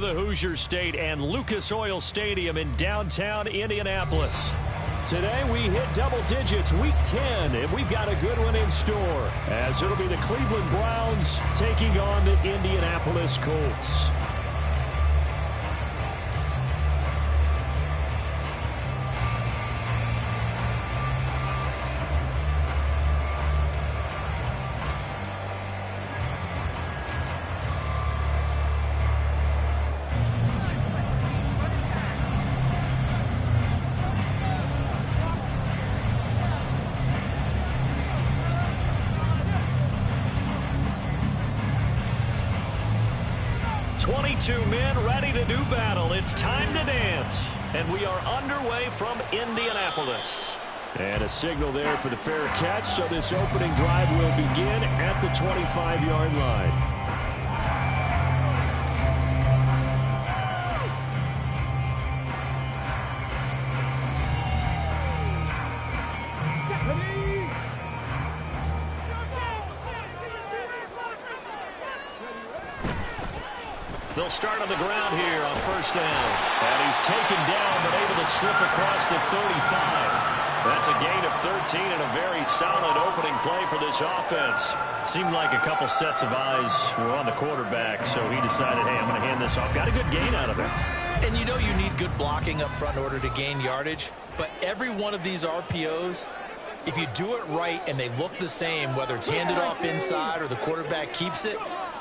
The Hoosier State and Lucas Oil Stadium in downtown Indianapolis. Today we hit double digits, week 10, and we've got a good one in store, as it'll be the Cleveland Browns taking on the Indianapolis Colts. Men ready to do battle. It's time to dance. And we are underway from Indianapolis. And a signal there for the fair catch, so this opening drive will begin at the 25-yard line. They'll start on the ground here on first down. And he's taken down but able to slip across the 35. That's a gain of 13 and a very solid opening play for this offense. Seemed like a couple sets of eyes were on the quarterback, so he decided, hey, I'm going to hand this off. Got a good gain out of it. And you know you need good blocking up front in order to gain yardage. But every one of these RPOs, if you do it right and they look the same, whether it's handed off inside or the quarterback keeps it,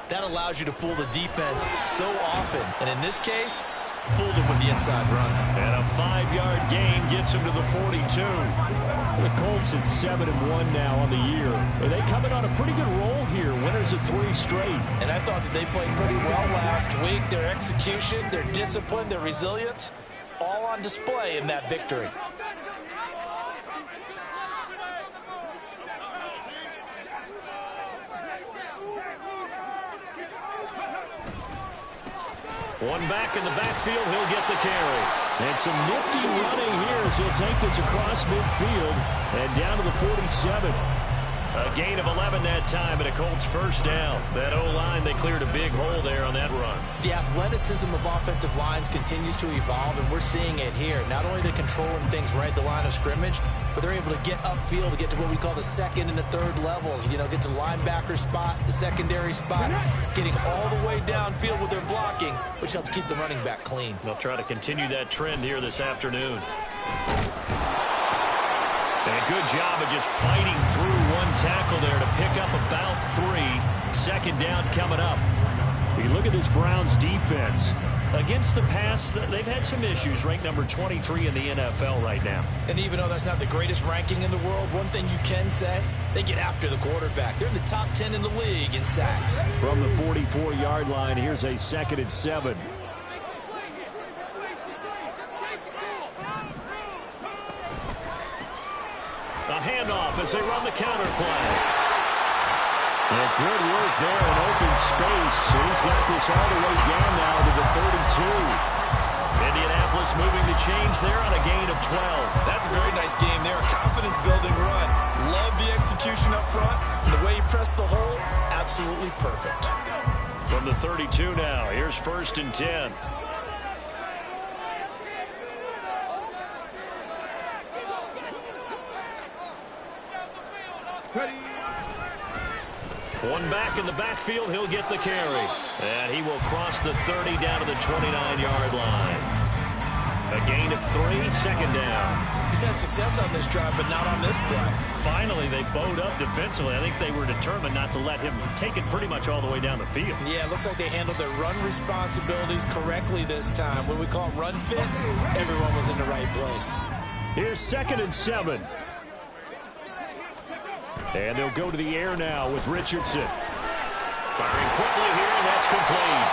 that allows you to fool the defense so often. And in this case, fooled him with the inside run. And a 5-yard gain gets him to the 42. The Colts at 7-1 now on the year. Are they coming on a pretty good roll here? Winners of 3 straight. And I thought that they played pretty well last week. Their execution, their discipline, their resilience, all on display in that victory. One back in the backfield, he'll get the carry. And some nifty running here as he'll take this across midfield and down to the 47. A gain of 11 that time and a Colts first down. That O-line, they cleared a big hole there on that run. The athleticism of offensive lines continues to evolve, and we're seeing it here. Not only are they controlling things right at the line of scrimmage, but they're able to get upfield to get to what we call the second and the third levels. You know, get to the linebacker spot, the secondary spot, getting all the way downfield with their blocking, which helps keep the running back clean. They'll try to continue that trend here this afternoon. And a good job of just fighting through one tackle there to pick up about 3. Second down coming up. You look at this Browns defense. Against the pass, they've had some issues. Ranked number 23 in the NFL right now. And even though that's not the greatest ranking in the world, one thing you can say, they get after the quarterback. They're in the top 10 in the league in sacks. From the 44-yard line, here's a 2nd and 7. A handoff as they run the counter play. And good work there in open space. He's got this all the way down now to the 32. Indianapolis moving the chains there on a gain of 12. That's a very nice game there. Confidence-building run. Love the execution up front. And the way he pressed the hole, absolutely perfect. From the 32 now, here's 1st and 10. One back in the backfield, he'll get the carry. And he will cross the 30 down to the 29-yard line. A gain of 3, 2nd down. He's had success on this drive, but not on this play. Finally, they bowed up defensively. I think they were determined not to let him take it pretty much all the way down the field. Yeah, it looks like they handled their run responsibilities correctly this time. When we call them run fits, everyone was in the right place. Here's 2nd and 7. And they'll go to the air now with Richardson. Firing quickly here, and that's complete.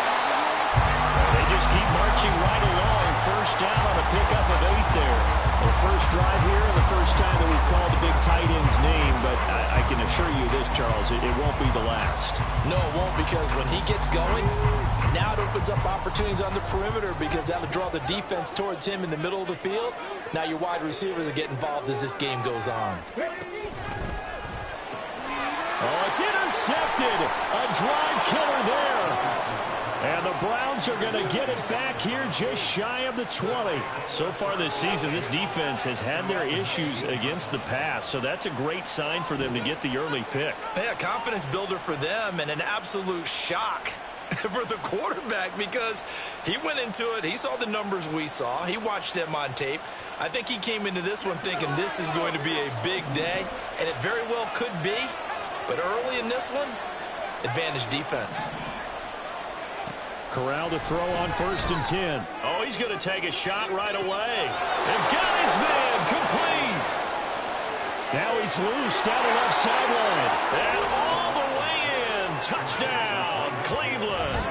They just keep marching right along. First down on a pickup of 8 there. The first drive here and the first time that we've called the big tight end's name. But I can assure you this, Charles, it won't be the last. No, it won't, because when he gets going, now it opens up opportunities on the perimeter, because that'll draw the defense towards him in the middle of the field. Now your wide receivers will get involved as this game goes on. Oh, it's intercepted. A drive killer there. And the Browns are going to get it back here just shy of the 20. So far this season, this defense has had their issues against the pass, so that's a great sign for them to get the early pick. Yeah, confidence builder for them and an absolute shock for the quarterback because he went into it. He saw the numbers we saw. He watched them on tape. I think he came into this one thinking this is going to be a big day, and it very well could be. But early in this one, advantage defense. Corral to throw on 1st and 10. Oh, he's going to take a shot right away. And got his man complete. Now he's loose down the left sideline. And all the way in. Touchdown, Cleveland.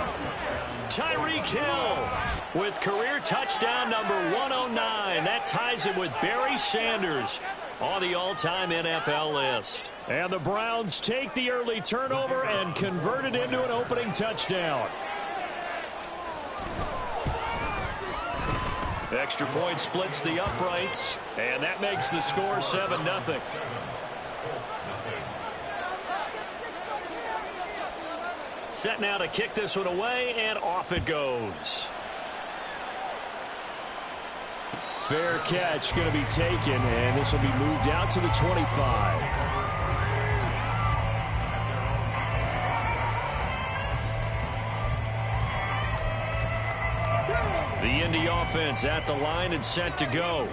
Tyreek Hill with career touchdown number 109. That ties him with Barry Sanders on the all-time NFL list. And the Browns take the early turnover and convert it into an opening touchdown. Extra point splits the uprights, and that makes the score 7-0. Set now to kick this one away, and off it goes. Fair catch going to be taken, and this will be moved out to the 25. The Indy offense at the line and set to go.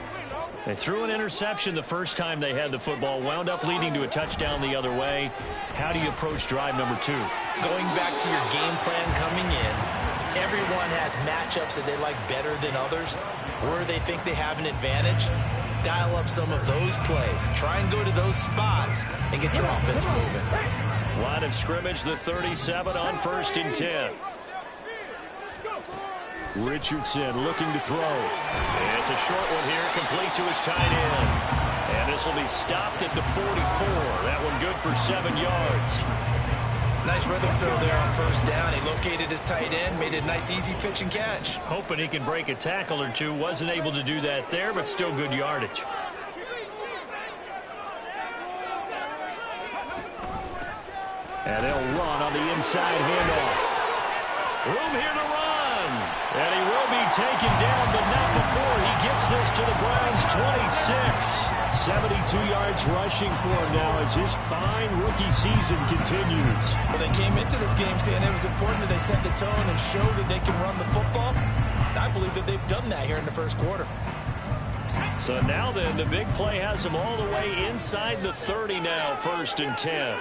They threw an interception the first time they had the football, wound up leading to a touchdown the other way. How do you approach drive number 2? Going back to your game plan coming in, everyone has matchups that they like better than others. Where they think they have an advantage, dial up some of those plays. Try and go to those spots and get your offense moving. Line of scrimmage, the 37 on 1st and 10. Richardson looking to throw. It's a short one here, complete to his tight end. And this will be stopped at the 44. That one good for 7 yards. Nice rhythm throw there on 1st down. He located his tight end, made a nice easy pitch and catch. Hoping he can break a tackle or two. Wasn't able to do that there, but still good yardage. And they'll run on the inside handoff. Room here to run. And he will be taken down, but not before he gets this to the Browns' 26. 72 yards rushing for him now as his fine rookie season continues. Well, they came into this game saying it was important that they set the tone and show that they can run the football. I believe that they've done that here in the first quarter. So now then, the big play has them all the way inside the 30 now, 1st and 10.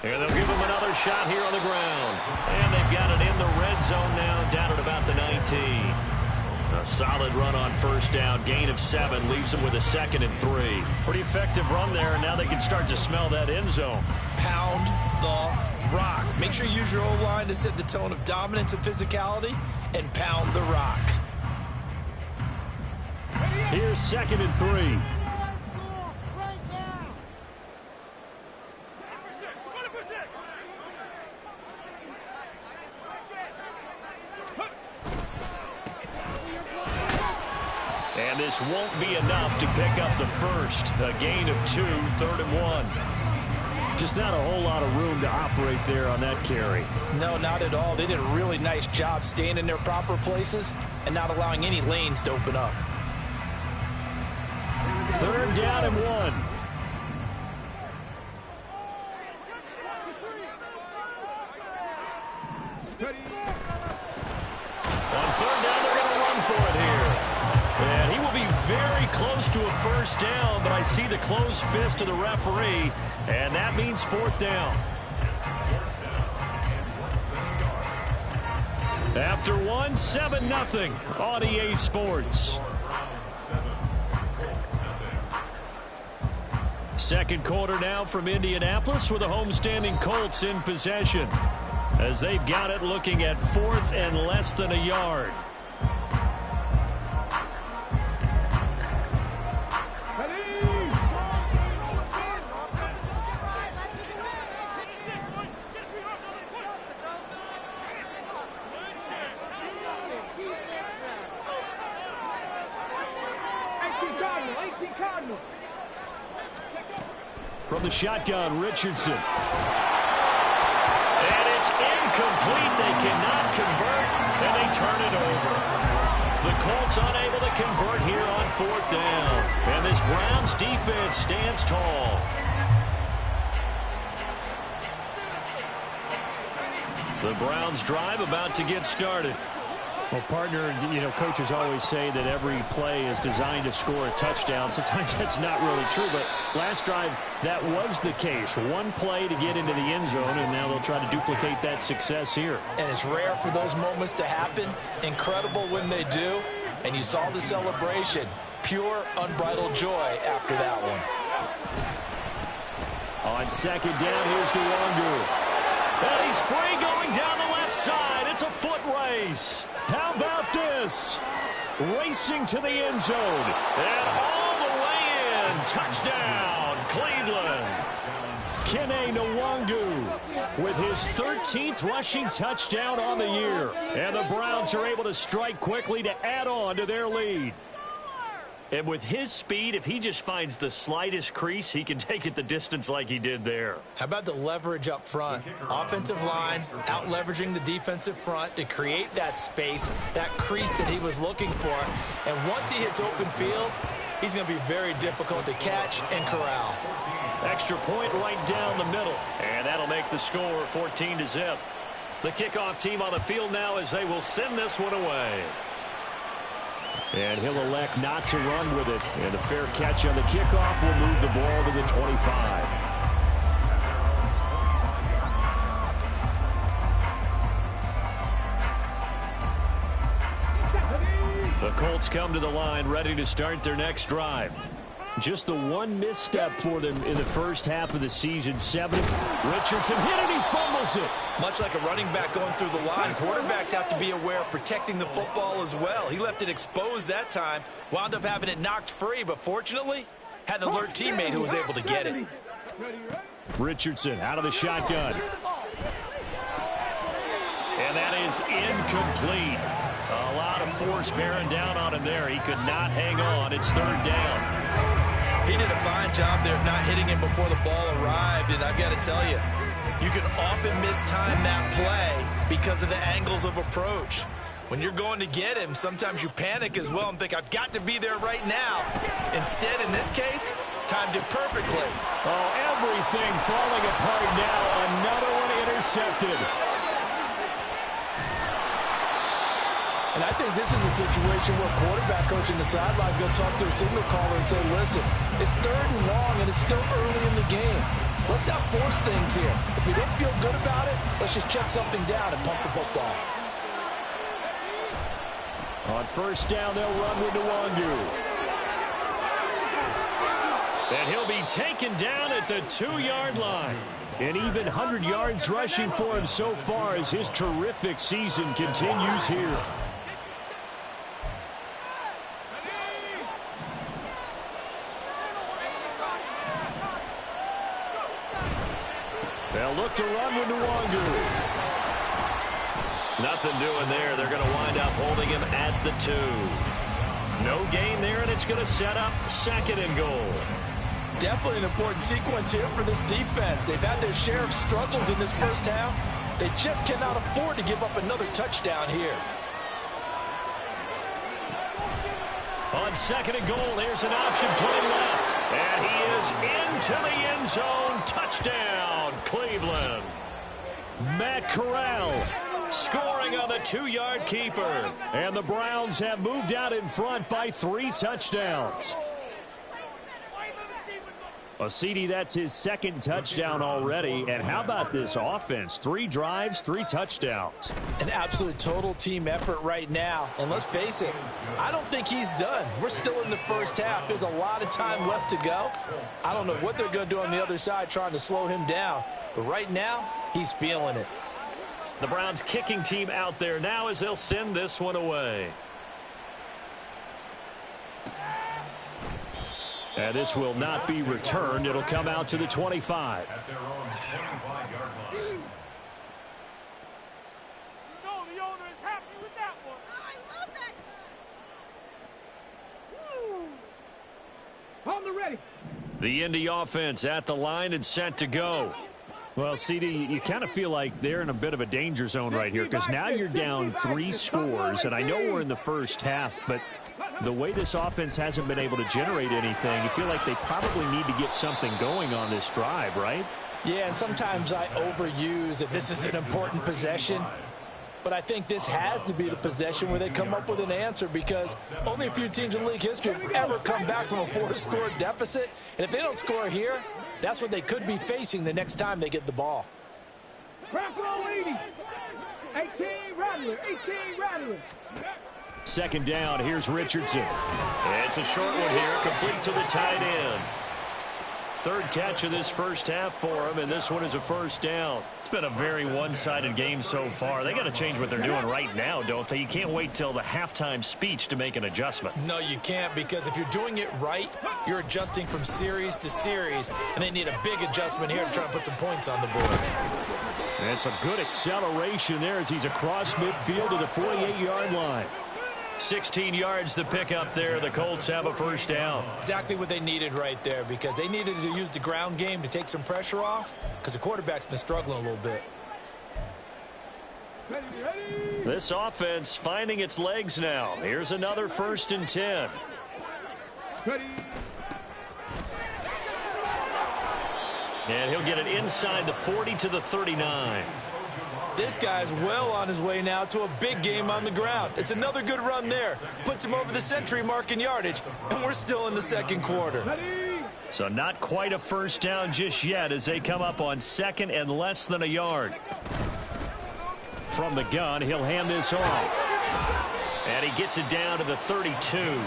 And they'll give him another shot here on the ground. And they've got it in the red zone now, down at about the 19. A solid run on 1st down. Gain of 7 leaves them with a 2nd and 3. Pretty effective run there, and now they can start to smell that end zone. Pound the rock. Make sure you use your O-line to set the tone of dominance and physicality, and pound the rock. Here's 2nd and 3. And this won't be enough to pick up the first. A gain of 2, 3rd and 1. Just not a whole lot of room to operate there on that carry. No, not at all. They did a really nice job staying in their proper places and not allowing any lanes to open up. 3rd down and 1. On 3rd down, they're going to run for it here. And he will be very close to a 1st down, but I see the closed fist of the referee, and that means 4th down. After 1, 7-0 on EA Sports. Second quarter now from Indianapolis with the homestanding Colts in possession, as they've got it looking at 4th and less than a yard. From the shotgun, Richardson. And it's incomplete. They cannot convert, and they turn it over. The Colts unable to convert here on 4th down. And this Browns defense stands tall. The Browns drive about to get started. Well, partner, coaches always say that every play is designed to score a touchdown. Sometimes that's not really true, but last drive, that was the case. One play to get into the end zone, and now they'll try to duplicate that success here. And it's rare for those moments to happen. Incredible when they do. And you saw the celebration. Pure, unbridled joy after that one. On 2nd down, here's Nwangu. And he's free going down the left side. It's a foot race. How about this? Racing to the end zone. And all the way in. Touchdown, Cleveland. Kene Nwangu with his 13th rushing touchdown on the year. And the Browns are able to strike quickly to add on to their lead. And with his speed, if he just finds the slightest crease, he can take it the distance like he did there. How about the leverage up front? Offensive line out-leveraging the defensive front to create that space, that crease that he was looking for. And once he hits open field, he's going to be very difficult to catch and corral. Extra point right down the middle. And that'll make the score 14-0. The kickoff team on the field now as they will send this one away. And he'll elect not to run with it. And a fair catch on the kickoff will move the ball to the 25. The Colts come to the line ready to start their next drive. Just the one misstep for them in the first half of the season. Richardson hit it, he fumbles it. Much like a running back going through the line, quarterbacks have to be aware of protecting the football as well. He left it exposed that time, wound up having it knocked free, but fortunately, had an alert teammate who was able to get it. Richardson out of the shotgun. And that is incomplete. A lot of force bearing down on him there. He could not hang on. It's 3rd down. He did a fine job there of not hitting him before the ball arrived, and I've got to tell you, you can often mistime that play because of the angles of approach. When you're going to get him, sometimes you panic as well and think, I've got to be there right now. Instead, in this case, timed it perfectly. Oh, everything falling apart now. Another one intercepted. And I think this is a situation where quarterback coach in the sideline is going to talk to a signal caller and say, listen, it's 3rd and long and it's still early in the game. Let's not force things here. If we don't feel good about it, let's just check something down and pump the football. On 1st down, they'll run with Nwangu. And he'll be taken down at the 2-yard line. An even 100 yards rushing for him so far as his terrific season continues here. They'll look to run with Nwangu. Nothing doing there. They're going to wind up holding him at the 2. No gain there, and it's going to set up 2nd and goal. Definitely an important sequence here for this defense. They've had their share of struggles in this first half. They just cannot afford to give up another touchdown here. On 2nd and goal, here's an option play left. And he is into the end zone. Touchdown, Cleveland. Matt Corral scoring on the 2-yard keeper. And the Browns have moved out in front by 3 touchdowns. Well, CD, that's his 2nd touchdown already. And how about this offense? 3 drives, 3 touchdowns. An absolute total team effort right now. And let's face it, I don't think he's done. We're still in the first half. There's a lot of time left to go. I don't know what they're going to do on the other side trying to slow him down. But right now, he's feeling it. The Browns kicking team out there now as they'll send this one away. And this will not be returned. It'll come out to the 25. At their own 25-yard line. No, the owner is happy with that one. I love that. On the ready. The Indy offense at the line and set to go. Well, CD, you kind of feel like they're in a bit of a danger zone right here because now you're down 3 scores, and I know we're in the first half, but the way this offense hasn't been able to generate anything, you feel like they probably need to get something going on this drive, right? Yeah, and sometimes I overuse that this is an important possession. But I think this has to be the possession where they come up with an answer because only a few teams in league history have ever come back from a 4-score deficit. And if they don't score here, that's what they could be facing the next time they get the ball. 18 Rattler, 18 Rattler. Second down, here's Richardson. It's a short one here, complete to the tight end. Third catch of this first half for him, and this one is a first down. It's been a very one-sided game so far. They got to change what they're doing right now, don't they? You can't wait till the halftime speech to make an adjustment. No, you can't, because if you're doing it right, you're adjusting from series to series, and they need a big adjustment here to try and put some points on the board. And some good acceleration there as he's across midfield to the 48-yard line. 16 yards the pickup there. The Colts have a first down. Exactly what they needed right there because they needed to use the ground game to take some pressure off because the quarterback's been struggling a little bit. This offense finding its legs now. Here's another 1st and 10. And he'll get it inside the 40 to the 39. This guy's well on his way now to a big game on the ground. It's another good run there. Puts him over the century mark in yardage, and we're still in the second quarter. So not quite a first down just yet as they come up on 2nd and less than a yard. From the gun, he'll hand this off. And he gets it down to the 32.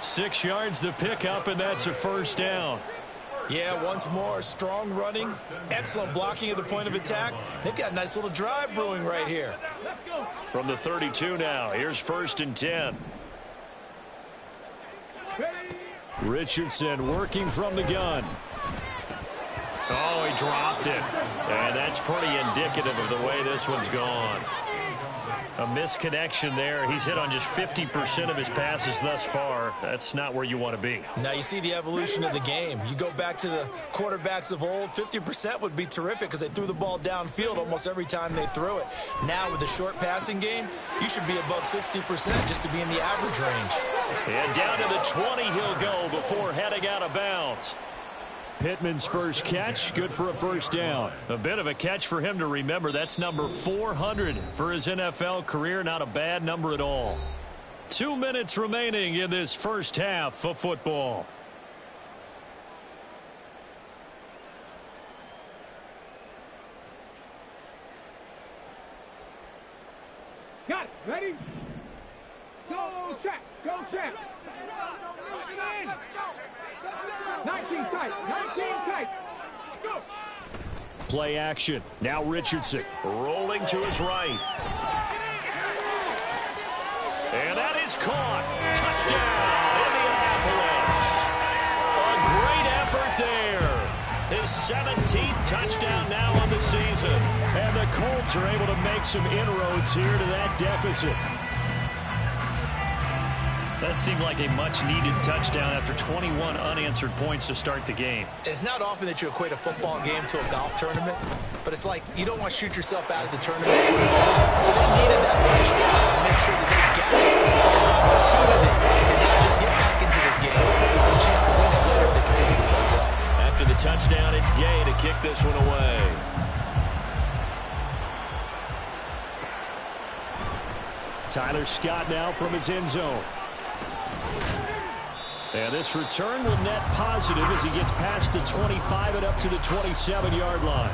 6 yards the pickup, and that's a first down. Yeah, once more, strong running, excellent blocking at the point of attack. They've got a nice little drive brewing right here. From the 32 now, here's 1st and 10. Richardson working from the gun. Oh, he dropped it. And that's pretty indicative of the way this one's gone. A misconnection there. He's hit on just 50% of his passes thus far. That's not where you want to be. Now you see the evolution of the game. You go back to the quarterbacks of old, 50% would be terrific because they threw the ball downfield almost every time they threw it. Now with the short passing game, you should be above 60% just to be in the average range. And down to the 20 he'll go before heading out of bounds. Pittman's first catch, good for a first down. A bit of a catch for him to remember. That's number 400 for his NFL career. Not a bad number at all. 2 minutes remaining in this first half of football. Got it. Ready? Go check. Go check. 19 tight. 19 tight. Go. Play action. Now Richardson. Rolling to his right. And that is caught. Touchdown, Indianapolis. A great effort there. His 17th touchdown now on the season. And the Colts are able to make some inroads here to that deficit. That seemed like a much-needed touchdown after 21 unanswered points to start the game. It's not often that you equate a football game to a golf tournament, but it's like you don't want to shoot yourself out of the tournament too early. So they needed that touchdown to make sure that they got it. An opportunity to not just get back into this game, but a chance to win it later if they continue to play well. After the touchdown, it's Gay to kick this one away. Tyler Scott now from his end zone. And this return will net positive as he gets past the 25 and up to the 27-yard line.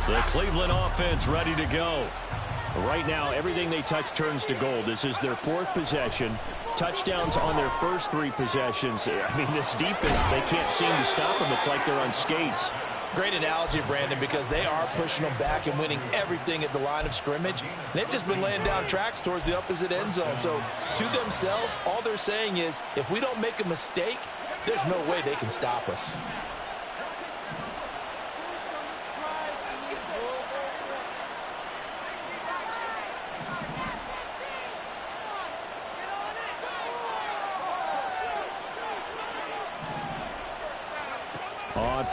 The Cleveland offense ready to go. Right now, everything they touch turns to gold. This is their 4th possession. Touchdowns on their first 3 possessions. I mean, this defense, they can't seem to stop them. It's like they're on skates. Great analogy, Brandon, because they are pushing them back and winning everything at the line of scrimmage. They've just been laying down tracks towards the opposite end zone. So to themselves, all they're saying is, if we don't make a mistake, there's no way they can stop us.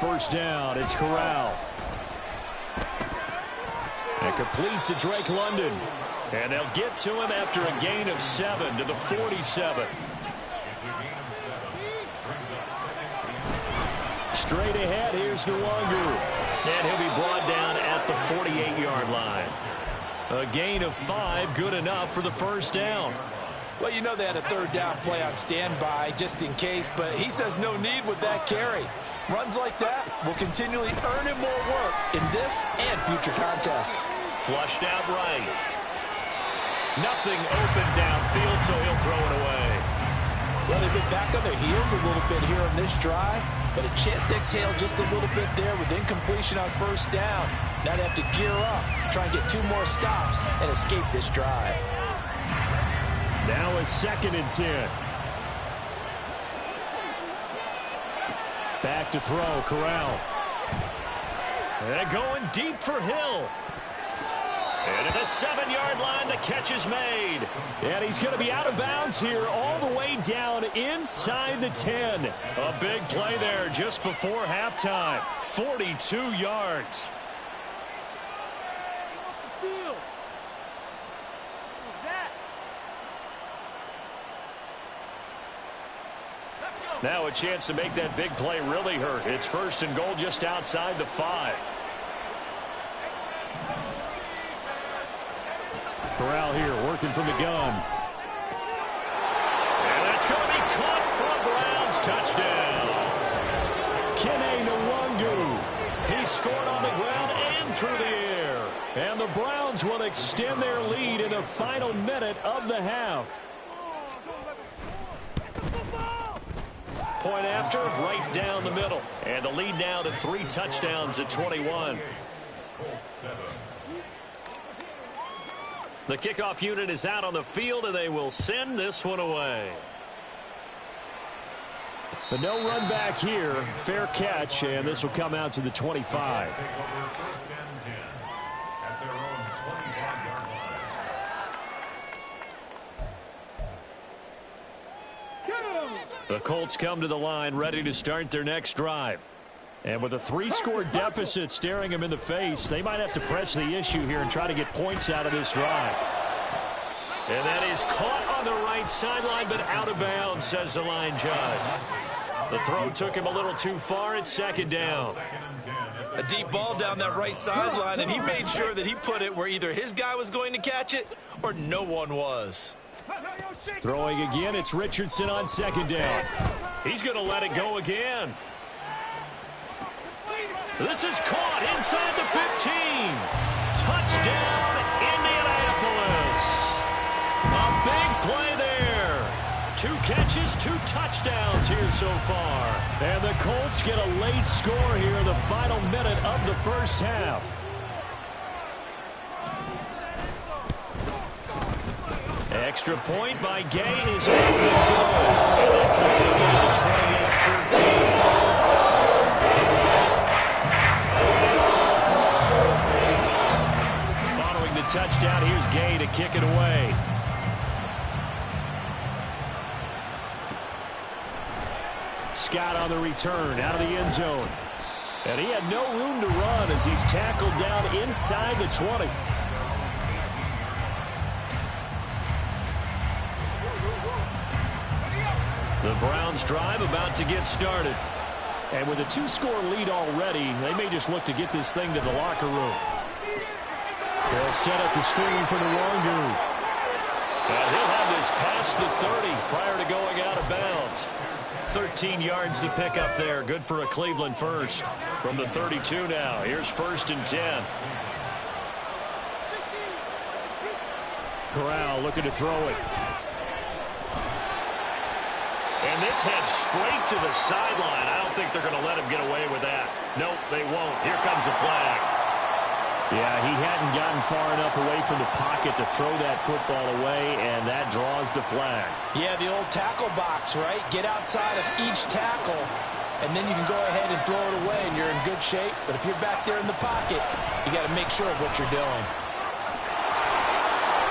first down. It's Corral. And complete to Drake London. And they'll get to him after a gain of 7 to the 47. Straight ahead, here's Nwangu. And he'll be brought down at the 48-yard line. A gain of 5, good enough for the first down. Well, you know they had a third down play on standby just in case, but he says no need with that carry. Runs like that will continually earn him more work in this and future contests. Flushed out right. Nothing open downfield, so he'll throw it away. Well, they've been back on their heels a little bit here on this drive, but a chance to exhale just a little bit there with incompletion on first down. Now they have to gear up, try and get 2 more stops and escape this drive. Now a 2nd and 10. Back to throw, Corral. And going deep for Hill. And at the 7-yard line, the catch is made. And he's going to be out of bounds here all the way down inside the 10. A big play there just before halftime. 42 yards. Now a chance to make that big play really hurt. It's 1st and goal just outside the 5. Corral here working from the gun. And that's going to be caught for a Browns touchdown. Kene Nwangu. He scored on the ground and through the air. And the Browns will extend their lead in the final minute of the half. Point after, right down the middle. And the lead now to 3 touchdowns at 21. The kickoff unit is out on the field, and they will send this one away. But no run back here. Fair catch, and this will come out to the 25. The Colts come to the line ready to start their next drive. And with a 3-score deficit staring them in the face, they might have to press the issue here and try to get points out of this drive. And that is caught on the right sideline, but out of bounds, says the line judge. The throw took him a little too far. It's 2nd down. A deep ball down that right sideline, and he made sure that he put it where either his guy was going to catch it or no one was. Throwing again, it's Richardson on 2nd down. He's going to let it go again. This is caught inside the 15. Touchdown, Indianapolis. A big play there. 2 catches, 2 touchdowns here so far. And the Colts get a late score here in the final minute of the first half. Extra point by Gay is up and good. And that puts the lead to 28-13. Following the touchdown, here's Gay to kick it away. Scott on the return out of the end zone. And he had no room to run as he's tackled down inside the 20. The Browns drive about to get started. And with a 2-score lead already, they may just look to get this thing to the locker room. They'll set up the screen for Nwangu. And he'll have this past the 30 prior to going out of bounds. 13 yards to pick up there. Good for a Cleveland first. From the 32 now. Here's 1st and 10. Corral looking to throw it. And this head straight to the sideline. I don't think they're going to let him get away with that. Nope, they won't. Here comes a flag. Yeah, he hadn't gotten far enough away from the pocket to throw that football away, and that draws the flag. Yeah, the old tackle box, right? Get outside of each tackle, and then you can go ahead and throw it away, and you're in good shape. But if you're back there in the pocket, you got to make sure of what you're doing.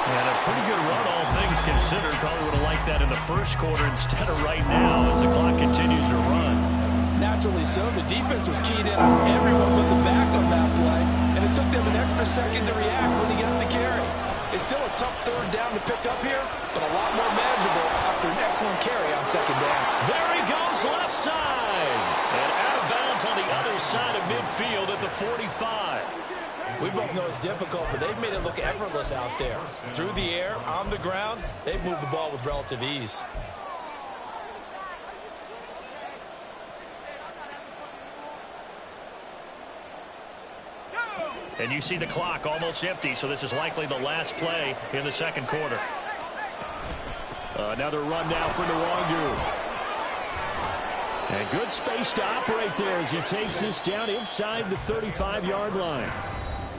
And a pretty good run, all things considered. Probably would have liked that in the first quarter instead of right now as the clock continues to run. Naturally so. The defense was keyed in on everyone but the back on that play, and it took them an extra second to react when he got the carry. It's still a tough third down to pick up here, but a lot more manageable after an excellent carry on second down. There he goes, left side. And out of bounds on the other side of midfield at the 45. We both know it's difficult, but they've made it look effortless out there. Through the air, on the ground, they've moved the ball with relative ease. And you see the clock almost empty, so this is likely the last play in the second quarter. Another run now for Nwangu. And good space to operate there as he takes this down inside the 35-yard line.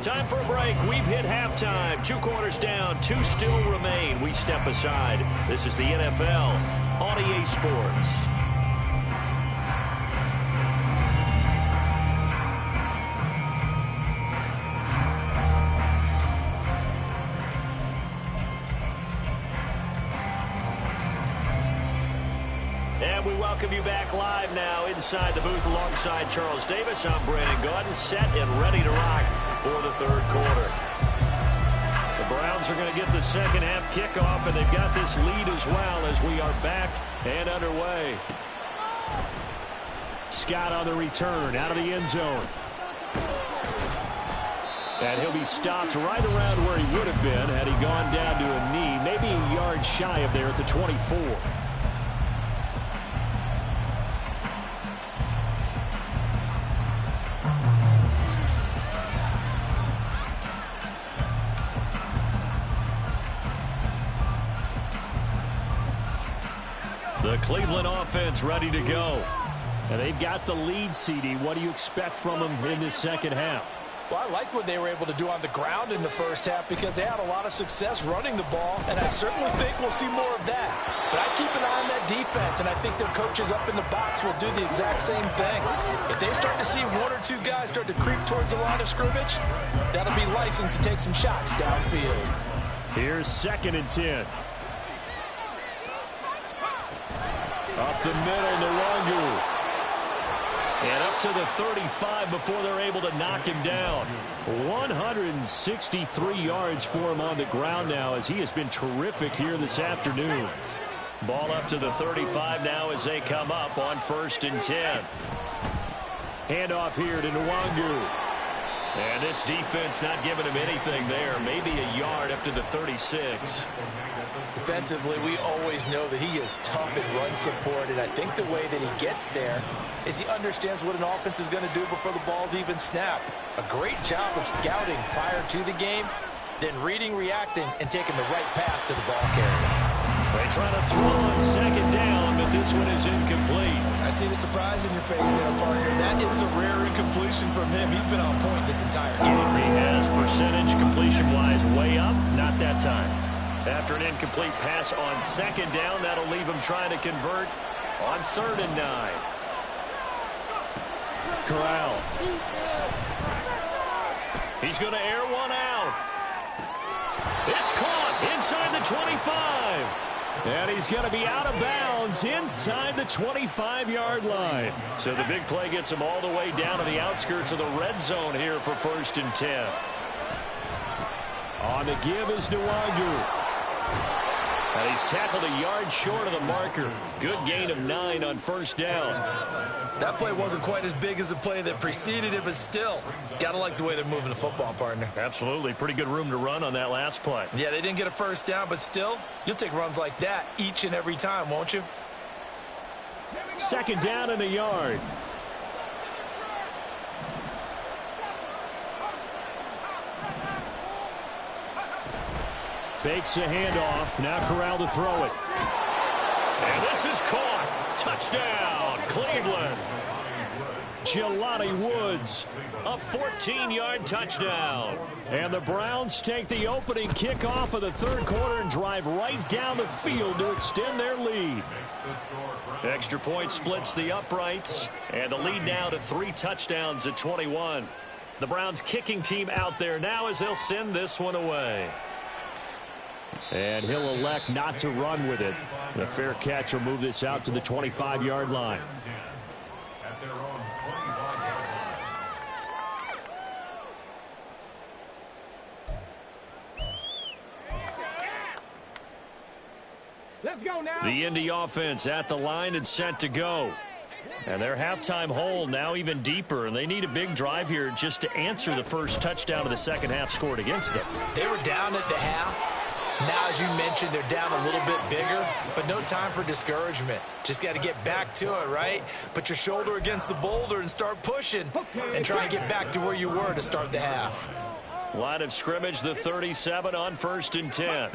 Time for a break. We've hit halftime. 2 quarters down. 2 still remain. We step aside. This is the NFL on EA Sports. We welcome you back live now inside the booth alongside Charles Davis. I'm Brandon Gaudin, set and ready to rock for the third quarter. The Browns are going to get the second half kickoff, and they've got this lead as well as we are back and underway. Scott on the return out of the end zone. And he'll be stopped right around where he would have been had he gone down to a knee, maybe a yard shy of there at the 24. The Cleveland offense ready to go. And they've got the lead, CD. What do you expect from them in this second half? Well, I like what they were able to do on the ground in the first half because they had a lot of success running the ball, and I certainly think we'll see more of that. But I keep an eye on that defense, and I think their coaches up in the box will do the exact same thing. If they start to see 1 or 2 guys start to creep towards the line of scrimmage, that'll be licensed to take some shots downfield. Here's 2nd and 10. Up the middle, Nwangu. And up to the 35 before they're able to knock him down. 163 yards for him on the ground now as he has been terrific here this afternoon. Ball up to the 35 now as they come up on 1st and 10. Handoff here to Nwangu. And this defense not giving him anything there. Maybe a yard up to the 36. Defensively, we always know that he is tough in run support, and I think the way that he gets there is he understands what an offense is going to do before the ball's even snapped. A great job of scouting prior to the game, then reading, reacting, and taking the right path to the ball carrier. They try to throw on 2nd down, but this one is incomplete. I see the surprise in your face there, partner. That is a rare incompletion from him. He's been on point this entire game. He has percentage completion-wise way up, not that time. After an incomplete pass on 2nd down, that'll leave him trying to convert on 3rd and 9. Corral. He's going to air one out. It's caught inside the 25. And he's going to be out of bounds inside the 25-yard line. So the big play gets him all the way down to the outskirts of the red zone here for 1st and 10. On the give is Nwangu. And he's tackled a yard short of the marker. Good gain of 9 on 1st down. That play wasn't quite as big as the play that preceded it, but still, gotta like the way they're moving the football, partner. Absolutely. Pretty good room to run on that last play. Yeah, they didn't get a 1st down, but still, you'll take runs like that each and every time, won't you? 2nd down and a yard. Fakes a handoff. Now Corral to throw it. And this is caught. Touchdown, Cleveland. Jelani Woods, a 14-yard touchdown. And the Browns take the opening kickoff of the third quarter and drive right down the field to extend their lead. Extra point splits the uprights, and the lead now to 3 touchdowns at 21. The Browns kicking team out there now as they'll send this one away. And he'll elect not to run with it. The fair catch will move this out to the 25-yard line. The Indy offense at the line and set to go. And their halftime hole now even deeper, and they need a big drive here just to answer the first touchdown of the second half scored against them. They were down at the half. Now, as you mentioned, they're down a little bit bigger, but no time for discouragement. Just got to get back to it, right? Put your shoulder against the boulder and start pushing and try and get back to where you were to start the half. Line of scrimmage, the 37 on 1st and 10.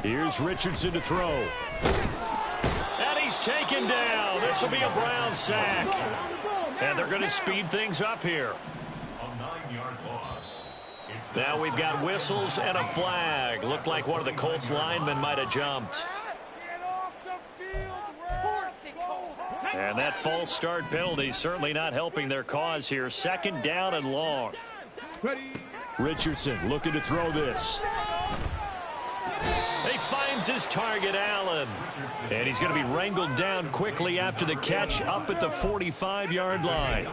Here's Richardson to throw. And he's taken down. This will be a Brown sack. And they're going to speed things up here. A 9-yard loss. Now we've got whistles and a flag. Looked like one of the Colts linemen might have jumped. And that false start penalty certainly not helping their cause here. 2nd down and long. Richardson looking to throw this. He finds his target, Allen. And he's going to be wrangled down quickly after the catch up at the 45-yard line.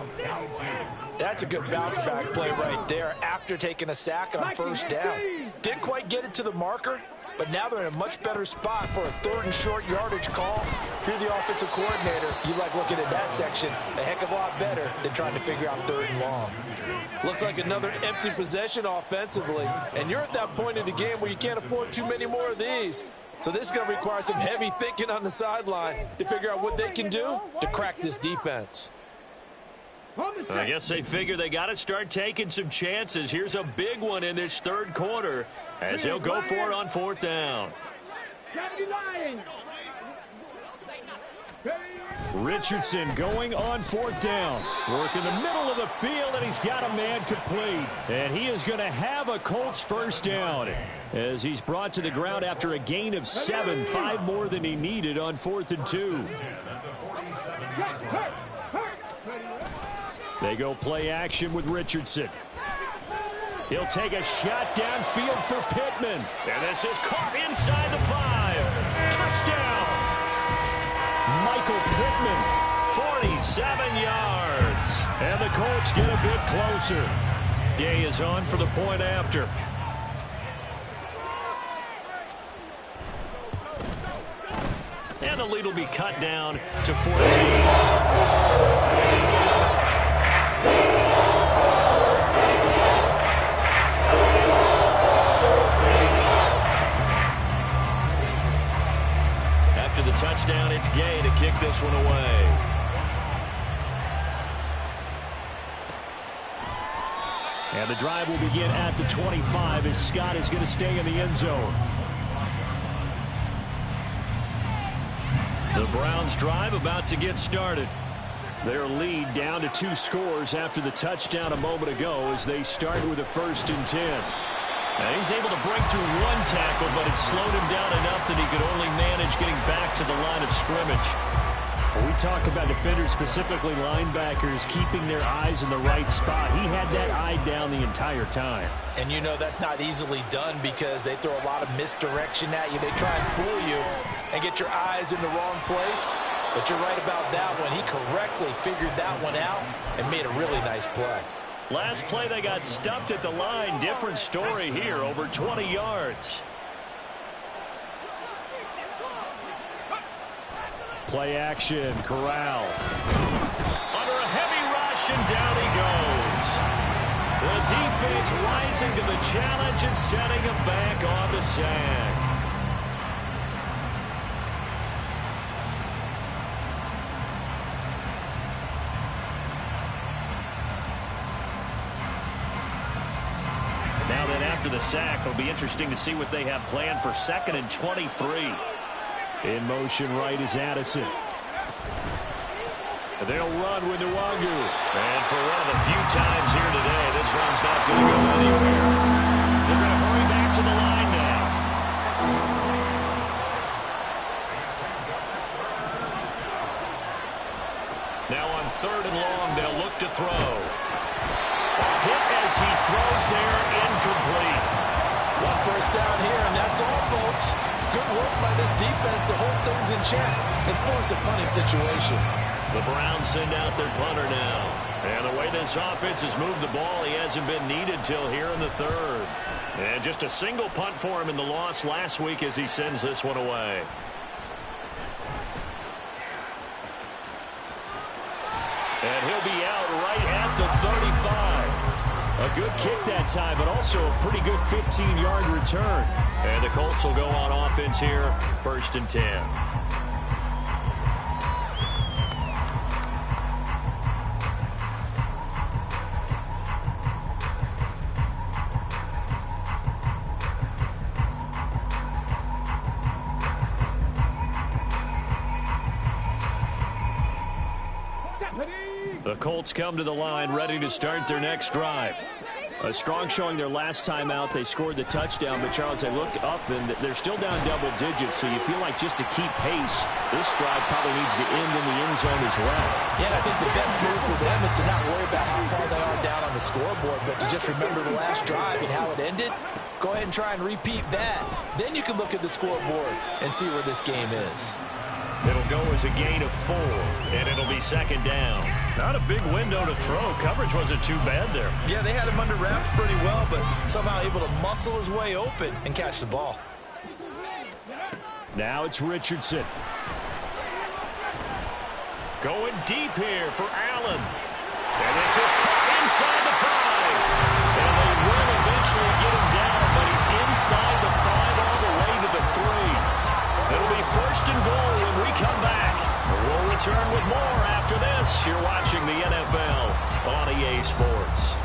That's a good bounce-back play right there after taking a sack on 1st down. Didn't quite get it to the marker, but now they're in a much better spot for a 3rd and short yardage call. If you're the offensive coordinator, you like looking at that section a heck of a lot better than trying to figure out 3rd and long. Looks like another empty possession offensively, and you're at that point in the game where you can't afford too many more of these. So this is going to require some heavy thinking on the sideline to figure out what they can do to crack this defense. I guess they figure they got to start taking some chances. Here's a big one in this 3rd quarter as he'll go for it on 4th down. Richardson going on 4th down. Work in the middle of the field, and he's got a man complete. And he is going to have a Colts 1st down as he's brought to the ground after a gain of 7, 5 more than he needed on 4th and 2. They go play action with Richardson. He'll take a shot downfield for Pittman. And this is caught inside the 5. Touchdown! Michael Pittman, 47 yards. And the Colts get a bit closer. Day is on for the point after. And the lead will be cut down to 14. After the touchdown, it's Gay to kick this one away. And the drive will begin at the 25 as Scott is going to stay in the end zone. The Browns drive about to get started. Their lead down to 2 scores after the touchdown a moment ago as they start with a 1st and 10. Now he's able to break through 1 tackle, but it slowed him down enough that he could only manage getting back to the line of scrimmage. When we talk about defenders, specifically linebackers, keeping their eyes in the right spot, he had that eye down the entire time. And you know that's not easily done because they throw a lot of misdirection at you. They try and fool you and get your eyes in the wrong place. But you're right about that one. He correctly figured that one out and made a really nice play. Last play, they got stuffed at the line. Different story here, over 20 yards. Play action, Corral. Under a heavy rush, and down he goes. The defense rising to the challenge and setting him back on the sack. Now then, after the sack, it'll be interesting to see what they have planned for 2nd and 23. In motion right is Addison. They'll run with Nwangu. And for one of the few times here today, this run's not going to go anywhere. They're going to hurry back to the line now. Now on 3rd and long, they'll look to throw. Hit as he throws there, incomplete. 1 first down here, and that's all, folks. Good work by this defense to hold things in check and force a punting situation. The Browns send out their punter now. And the way this offense has moved the ball, he hasn't been needed till here in the 3rd. And just a single punt for him in the loss last week as he sends this one away. And he'll be out right at the 35. A good kick that time, but also a pretty good 15-yard return. And the Colts will go on offense here, 1st and 10. The Colts come to the line ready to start their next drive. A strong showing their last time out. They scored the touchdown, but Charles, they look up and they're still down double digits, so you feel like just to keep pace, this drive probably needs to end in the end zone as well. Yeah, and I think the best move for them is to not worry about how far they are down on the scoreboard, but to just remember the last drive and how it ended. Go ahead and try and repeat that. Then you can look at the scoreboard and see where this game is. It'll go as a gain of 4, and it'll be 2nd down. Not a big window to throw. Coverage wasn't too bad there. Yeah, they had him under wraps pretty well, but somehow able to muscle his way open and catch the ball. Now it's Richardson. Going deep here for Allen. And this is caught inside the 5. And they will eventually get him down, but he's inside the 5 all the way to the 3. It'll be 1st and goal when we come back. We'll return with more after this. You're watching the NFL on EA Sports.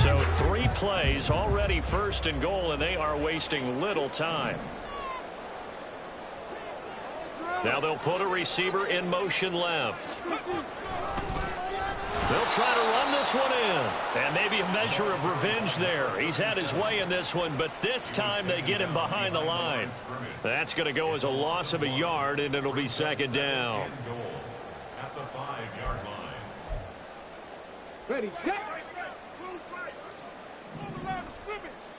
So 3 plays, already 1st and goal, and they are wasting little time. Now they'll put a receiver in motion left. They'll try to run this one in. And maybe a measure of revenge there. He's had his way in this one, but this time they get him behind the line. That's going to go as a loss of a yard, and it'll be 2nd down. At the 5-yard line. Ready, set.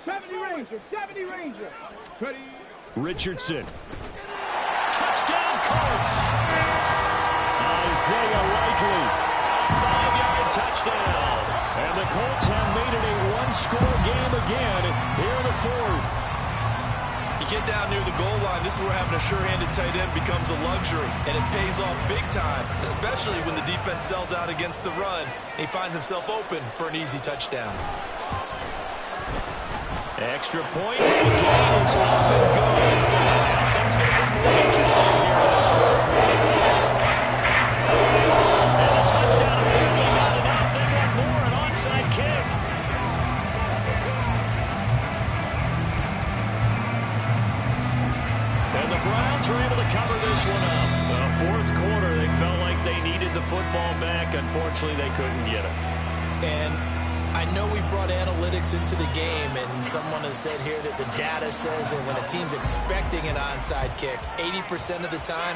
70 Ranger, 70 Ranger. Ready. Richardson. Touchdown, Colts. Isaiah Likely. 5-yard touchdown. And the Colts have made it a one-score game again here in the 4th. You get down near the goal line, this is where having a sure-handed tight end becomes a luxury, and it pays off big time, especially when the defense sells out against the run, and he finds himself open for an easy touchdown. Extra point. The game is up and good. Now things get a bit more interesting here in this 4th quarter. And a touchdown apparently not enough. They want more, an onside kick. And the Browns are able to cover this one up. The 4th quarter, they felt like they needed the football back. Unfortunately, they couldn't get it. And I know we brought analytics into the game, and someone has said here that the data says that when a team's expecting an onside kick, 80% of the time,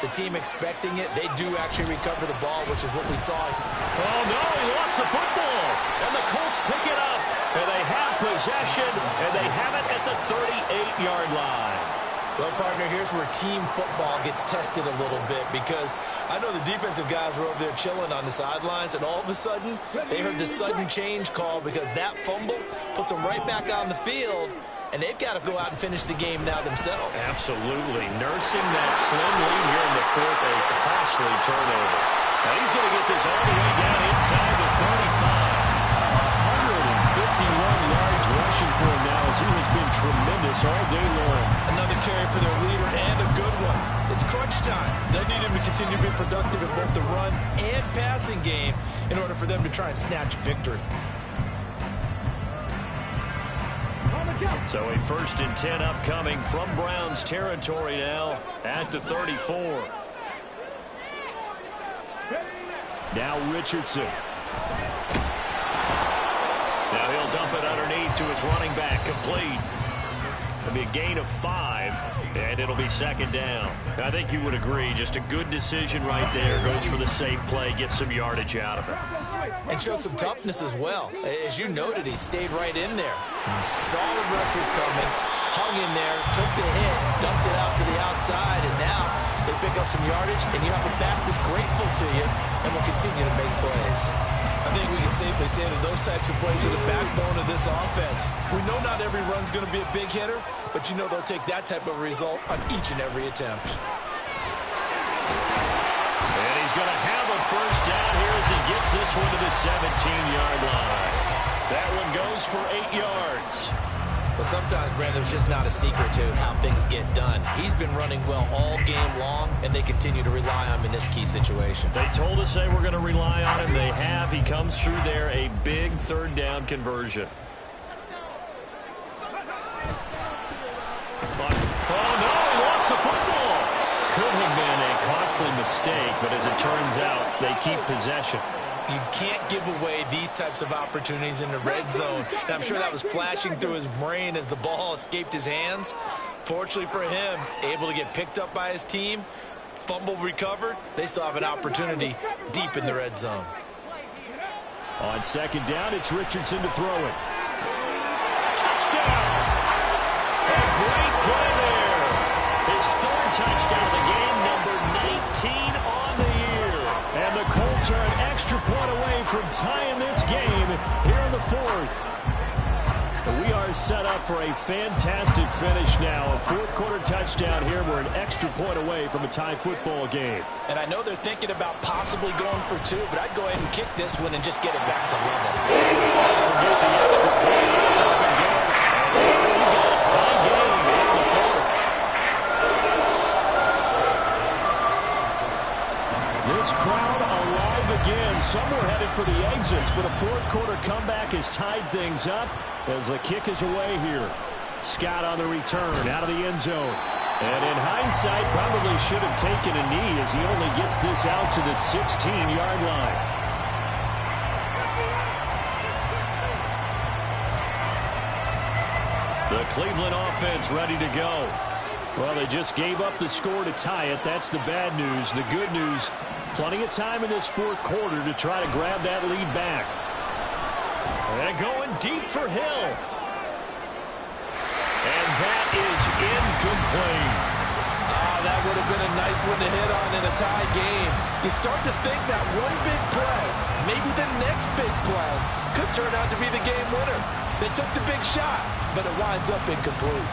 the team expecting it, they do actually recover the ball, which is what we saw. Oh, no, he lost the football. And the Colts pick it up. And they have possession, and they have it at the 38-yard line. Well, partner, here's where team football gets tested a little bit, because I know the defensive guys were over there chilling on the sidelines, and all of a sudden, they heard the sudden change call because that fumble puts them right back on the field, and they've got to go out and finish the game now themselves. Absolutely. Nursing that slim lead here in the 4th, a costly turnover. Now he's going to get this all the way down inside the 35. 151 yards rushing for him now as he has been tremendous all day long. Another carry for their leader and a good one. It's crunch time. They need him to continue to be productive in both the run and passing game in order for them to try and snatch victory. So a 1st and 10 upcoming from Browns territory now at the 34. Now Richardson. Now he'll dump it underneath to his running back, complete. It'll be a gain of 5, and it'll be 2nd down. I think you would agree, just a good decision right there. Goes for the safe play, gets some yardage out of it. And showed some toughness as well. As you noted, he stayed right in there. Saw the rush was coming, hung in there, took the hit, dumped it out to the outside, and now they pick up some yardage, and you have a back that's grateful to you and will continue to make plays. I think we can safely say that those types of plays are the backbone of this offense. We know not every run's going to be a big hitter, but you know they'll take that type of result on each and every attempt. And he's going to have a first down here as he gets this one to the 17-yard line. That one goes for 8 yards. Well, sometimes, Brandon, it's just not a secret to how things get done. He's been running well all game long, and they continue to rely on him in this key situation. They told us they were going to rely on him. They have. He comes through there, a big third down conversion. Oh, no, he lost the football. Could have been a costly mistake, but as it turns out, they keep possession. You can't give away these types of opportunities in the red zone. And I'm sure that was flashing through his brain as the ball escaped his hands. Fortunately for him, able to get picked up by his team, fumble recovered. They still have an opportunity deep in the red zone. On second down, it's Richardson to throw it. Touchdown! A great play there. His third touchdown of the game, number 19 on the year. And the Colts are an extra point away from tying this game here in the fourth. We are set up for a fantastic finish now. A fourth-quarter touchdown here. We're an extra point away from a tie football game. And I know they're thinking about possibly going for 2, but I'd go ahead and kick this one and just get it back to level. Forget the extra point. It's up and go. We got a tie game in the fourth. This crowd alive again. Some were headed for the exits, but a fourth-quarter comeback has tied things up as the kick is away here. Scott on the return, out of the end zone. And in hindsight, probably should have taken a knee as he only gets this out to the 16-yard line. The Cleveland offense ready to go. Well, they just gave up the score to tie it. That's the bad news. The good news, plenty of time in this fourth quarter to try to grab that lead back. And going deep for Hill. And that is incomplete. That would have been a nice one to hit on in a tie game. You start to think that one big play, maybe the next big play, could turn out to be the game winner. They took the big shot, but it winds up incomplete.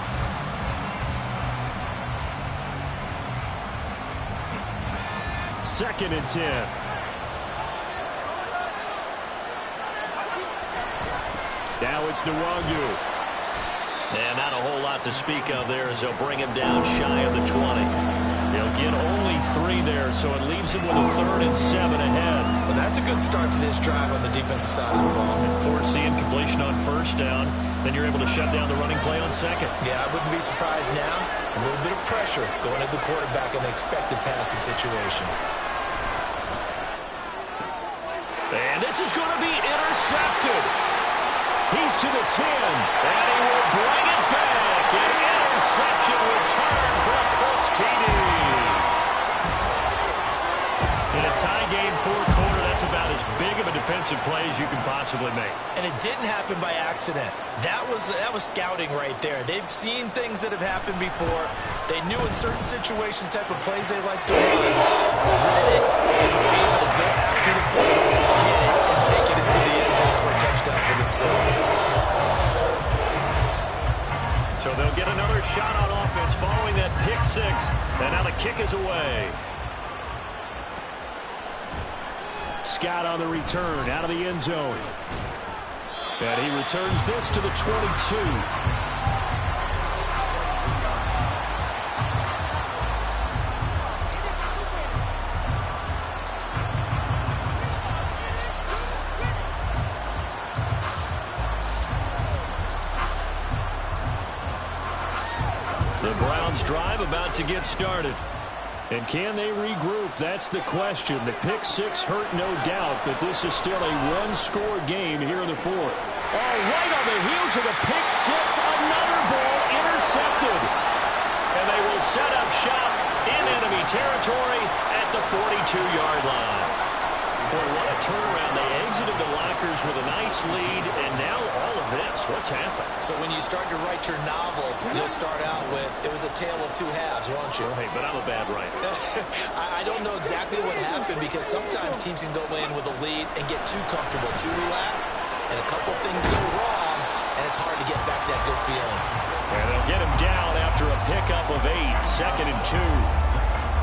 Second and 10. Now it's Nwangu. And not a whole lot to speak of there as they'll bring him down shy of the 20. They'll get only 3 there, so it leaves him with a 3rd and 7 ahead. Well, that's a good start to this drive on the defensive side of the ball. And force the incompletion on first down, then you're able to shut down the running play on second. Yeah, I wouldn't be surprised now. A little bit of pressure going at the quarterback in the expected passing situation. And this is going to be intercepted. He's to the 10, and he will bring it back. An interception return for a Colts TD. In a tie game fourth quarter, that's about as big of a defensive play as you can possibly make. And it didn't happen by accident. That was scouting right there. They've seen things that have happened before. They knew in certain situations the type of plays they like to run. Read it, and were able to go after the football, get it, and take it into the end zone for a touchdown for themselves. So they'll get another shot on offense following that pick 6. And now the kick is away. Scott on the return, out of the end zone. And he returns this to the 22. The Browns drive about to get started. And can they regroup? That's the question. The pick 6 hurt, no doubt, but this is still a one-score game here in the fourth. Oh, right on the heels of the pick 6, another ball intercepted. And they will set up shop in enemy territory at the 42-yard line. Boy, what a turnaround. They exited the lockers with a nice lead, and now all of this. What's happened? So when you start to write your novel, you'll start out with, it was a tale of two halves, won't you? Hey, but I'm a bad writer. I don't know exactly what happened, because sometimes teams can go in with a lead and get too comfortable, too relaxed, and a couple things go wrong, and it's hard to get back that good feeling. And they'll get him down after a pickup of 8, 2nd and 2.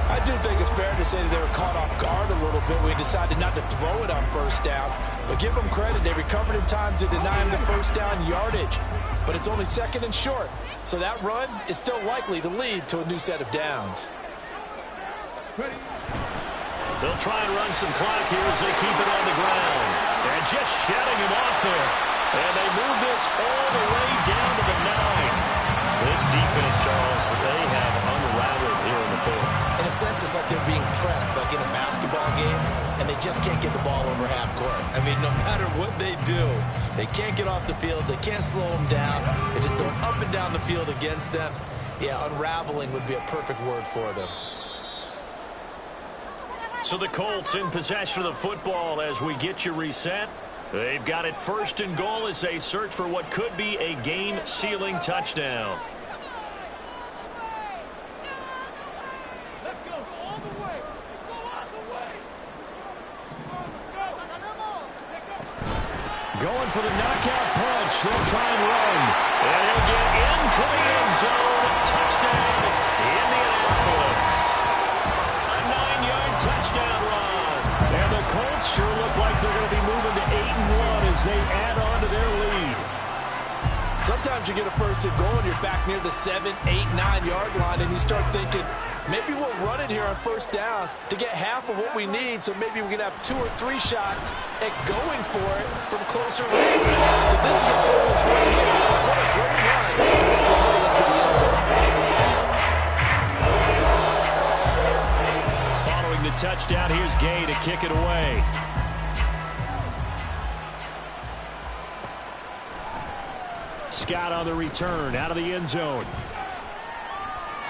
I do think it's fair to say that they were caught off guard a little bit when he decided not to throw it on first down. But give them credit. They recovered in time to deny him the first down yardage. But it's only 2nd and short. So that run is still likely to lead to a new set of downs. They'll try and run some clock here as they keep it on the ground. And just shutting him off there. And they move this all the way down to the 9. This defense, Charles, they have unraveled here in the fourth. In a sense, it's like they're being pressed, like in a basketball game, and they just can't get the ball over half court. I mean, no matter what they do, they can't get off the field. They can't slow them down. They're just going up and down the field against them. Yeah, unraveling would be a perfect word for them. So the Colts in possession of the football as we get you reset. They've got it 1st and goal as they search for what could be a game-sealing touchdown. Going for the knockout punch. They'll try and run. And he'll get into the end zone. Touchdown, Indianapolis. A 9-yard touchdown run. And the Colts sure look like they're going to be moving to 8-1 as they add on to their lead. Sometimes you get a 1st and goal and you're back near the 7, 8, 9-yard line, and you start thinking, maybe we'll run it here on 1st down to get half of what we need, so maybe we can have 2 or 3 shots at going for it from closer range. So this is a bonus right here. What a great run to get this way into the end zone. Following the touchdown, here's Gay to kick it away. Scott on the return, out of the end zone.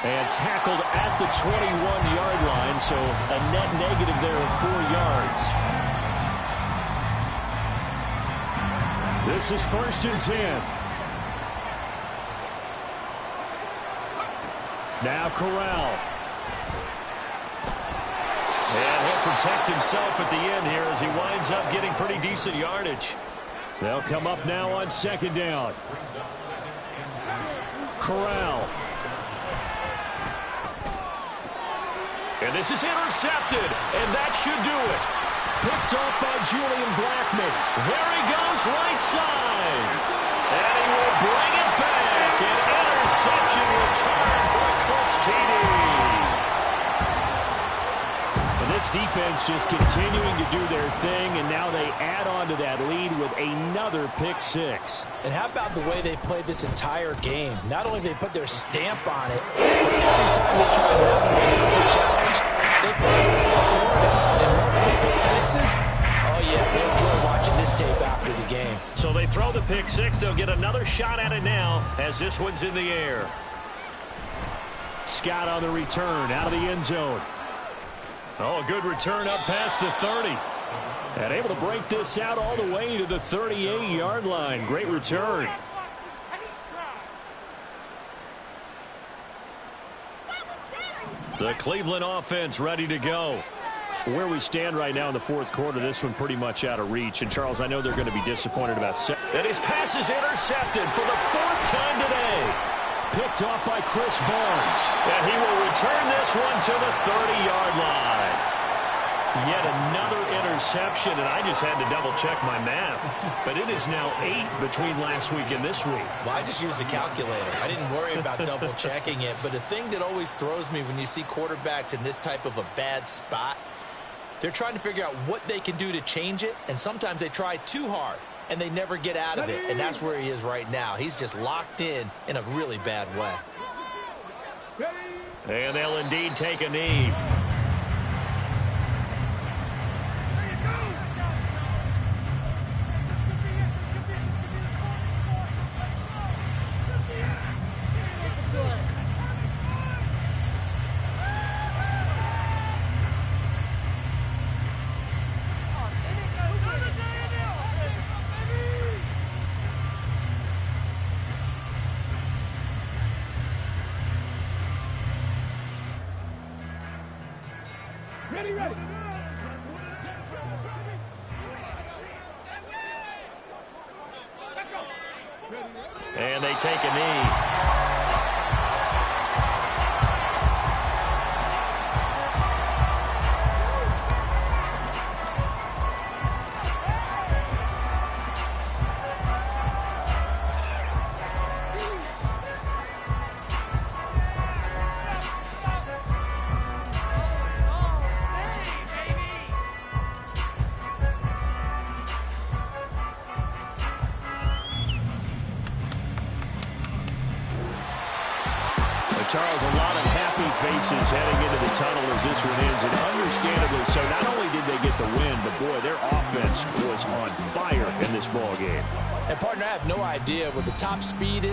And tackled at the 21-yard line, so a net negative there of 4 yards. This is 1st and 10. Now Corral. And he'll protect himself at the end here as he winds up getting pretty decent yardage. They'll come up now on 2nd down. Corral. And this is intercepted, and that should do it. Picked off by Julian Blackman. There he goes, right side. And he will bring it back. An interception return for a Colts TD. And this defense just continuing to do their thing, and now they add on to that lead with another pick 6. And how about the way they played this entire game? Not only did they put their stamp on it, but every time they try to mount an offensive challenge, they find a way to thwart it. And multiple pick 6s, oh yeah, they enjoy watching this tape after the game. So they throw the pick 6. They'll get another shot at it now as this one's in the air. Scott on the return, out of the end zone. Oh, a good return up past the 30. And able to break this out all the way to the 38-yard line. Great return. The Cleveland offense ready to go. Where we stand right now in the 4th quarter, this one pretty much out of reach. And, Charles, I know they're going to be disappointed about that. And his pass is intercepted for the 4th time today. Picked off by Chris Barnes. And he will return this one to the 30-yard line. Yet another interception, and I just had to double-check my math. But it is now 8 between last week and this week. Well, I just used a calculator. I didn't worry about double-checking it. But the thing that always throws me when you see quarterbacks in this type of a bad spot, they're trying to figure out what they can do to change it, and sometimes they try too hard, and they never get out of it. And that's where he is right now. He's just locked in a really bad way. And they'll indeed take a knee. And they take a knee. Charles, a lot of happy faces heading into the tunnel as this one ends, and understandably so. Not only did they get the win, but boy, their offense was on fire in this ball game. And partner, I have no idea what the top speed is.